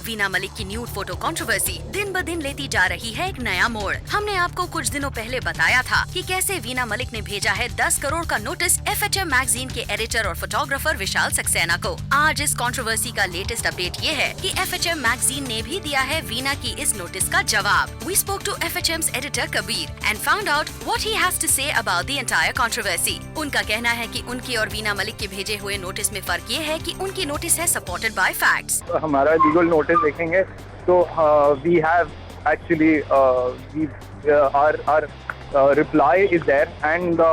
वीना मलिक की nude photo controversy दिन ब दिन लेती जा रही है एक नया मोड़। हमने आपको कुछ दिनों पहले बताया था कि कैसे वीना मलिक ने भेजा है 10 करोड़ का नोटिस FHM मैगजीन के एडिटर और फोटोग्राफर विशाल सक्सेना को। आज इस कंट्रोवर्सी का लेटेस्ट अपडेट ये है कि FHM मैगजीन ने भी दिया है वीना की इस नोटिस का जवाब। We spoke to FHM's editor Kabir and found out what he has to say about the entire controversy. उनका कहना है कि उनकी और वीना मलिक के भेजे हुए नोटिस में फर्क ये है कि उनकी नोटिस है सपोर्टेड बाय फैक्ट्स। हमारा लीगल नोटिस देखेंगे तो we have actually our reply is there and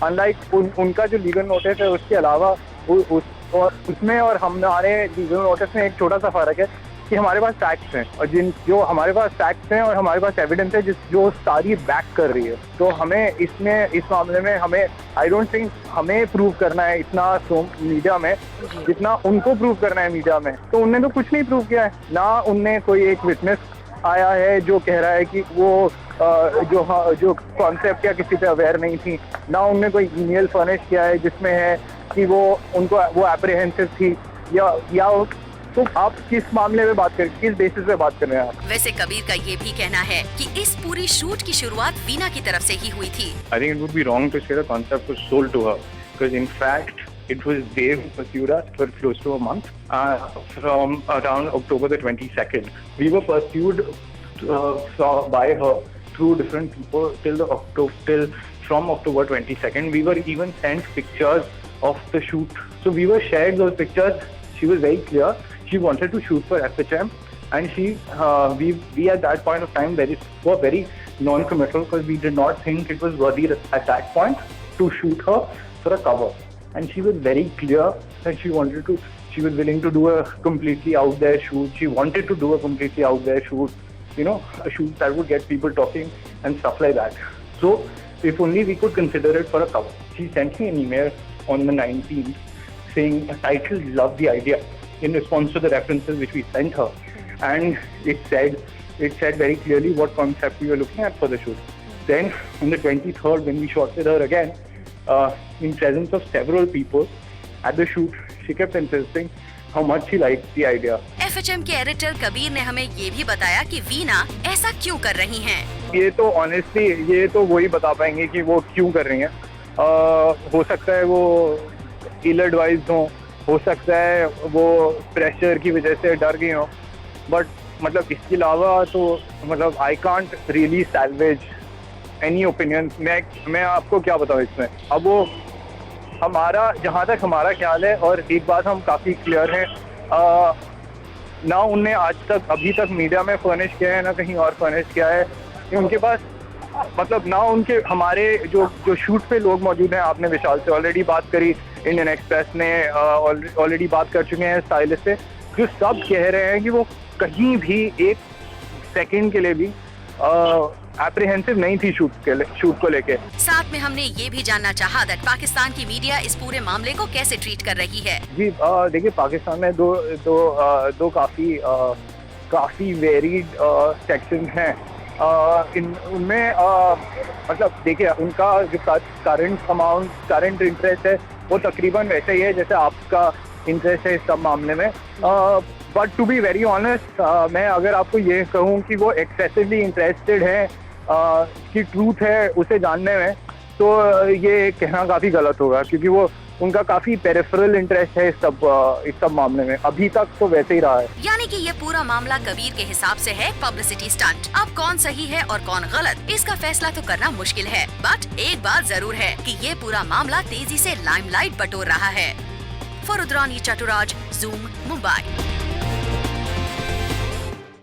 unlike उनका जो लीगल नोटिस है उसके अलावा उसमें और हमारे लीगल नोटिस में एक छोटा सा फर्क है कि हमारे पास फैक्ट्स हैं और जो हमारे पास फैक्ट्स हैं और हमारे पास एविडेंस है जो सारी बैक कर रही है। तो हमें इस मामले में हमें आई डोंट थिंक हमें प्रूव करना है इतना मीडिया में जितना उनको प्रूव करना है मीडिया में। तो उनने तो कुछ नहीं प्रूव किया है, ना उनने कोई एक विटनेस आया है जो कह रहा है कि वो जो कॉन्सेप्ट या किसी पे अवेयर नहीं थी, ना उनने कोई ईमेल फर्निश किया है जिसमें है कि वो एप्रीहेंसिव थी या तो आप किस मामले में बात करें, किस बेसिस पे बात कर रहे हैं आप? वैसे कबीर का ये भी कहना है कि इस पूरी शूट की शुरुआत वीना की तरफ से ही हुई थी। I think it would be wrong to say the concept was sold to her because in fact it was they who pursued us for close to a month from around October the 22nd. We were pursued by her through different people till from October 22nd. We were even sent pictures of the shoot. So we were shared those pictures. She was very clear. She wanted to shoot for FHM, and we at that point of time were very non-committal because we did not think it was worthy at that point to shoot her for a cover. And she was very clear that she was willing to do a completely out there shoot. She wanted to do a completely out there shoot, a shoot that would get people talking and stuff like that. So if only we could consider it for a cover. She sent me an email on the 19th saying the title loved the idea in response to the references which we sent her, and it said very clearly what concept we were looking at for the shoot. Then on the 23rd when we shot with her again in presence of several people at the shoot, she kept insisting how much she liked the idea. FHM के editor Kabir ने हमें ये भी बताया कि वीना ऐसा क्यों कर रही हैं। ये तो ऑनेस्टली ये तो वही बता पाएंगे कि वो क्यों कर रही हैं। हो सकता है वो इल एडवाइज्ड हो सकता है वो प्रेशर की वजह से डर गई हो, बट मतलब इसके अलावा तो मतलब I can't really salvage any opinion. मैं आपको क्या बताऊँ इसमें। अब वो हमारा जहाँ तक हमारा ख्याल है, और एक बात हम काफ़ी क्लियर हैं, ना उनने आज तक अभी तक मीडिया में फर्निश किया है ना कहीं और फर्निश किया है कि उनके पास मतलब ना उनके हमारे जो शूट पे लोग मौजूद हैं। आपने विशाल से ऑलरेडी बात करी, इंडियन एक्सप्रेस ने ऑलरेडी बात कर चुके हैं स्टाइलिस्ट से, जो सब कह रहे हैं कि वो कहीं भी एक सेकंड के लिए भी एप्रीहेंसिव नहीं थी शूट को लेके। साथ में हमने ये भी जानना चाहा दैट पाकिस्तान की मीडिया इस पूरे मामले को कैसे ट्रीट कर रही है। जी देखिए, पाकिस्तान में दो काफी वेरीड सेक्शन हैं। उनमें मतलब देखिए उनका जो करंट इंटरेस्ट है वो तकरीबन वैसे ही है जैसे आपका इंटरेस्ट है इस सब मामले में। But to be very honest, मैं अगर आपको ये कहूँ कि वो एक्सेसिवली इंटरेस्टेड है कि ट्रूथ है उसे जानने में, तो ये कहना काफ़ी गलत होगा, क्योंकि वो उनका काफी पेरिफेरल इंटरेस्ट है इस सब मामले में। अभी तक तो वैसे ही रहा है। यानी कि ये पूरा मामला कबीर के हिसाब से है पब्लिसिटी स्टंट। अब कौन सही है और कौन गलत, इसका फैसला तो करना मुश्किल है, बट एक बात जरूर है कि ये पूरा मामला तेजी से लाइमलाइट बटोर रहा है। For Rudrani Chaturaj, Zoom, Mumbai.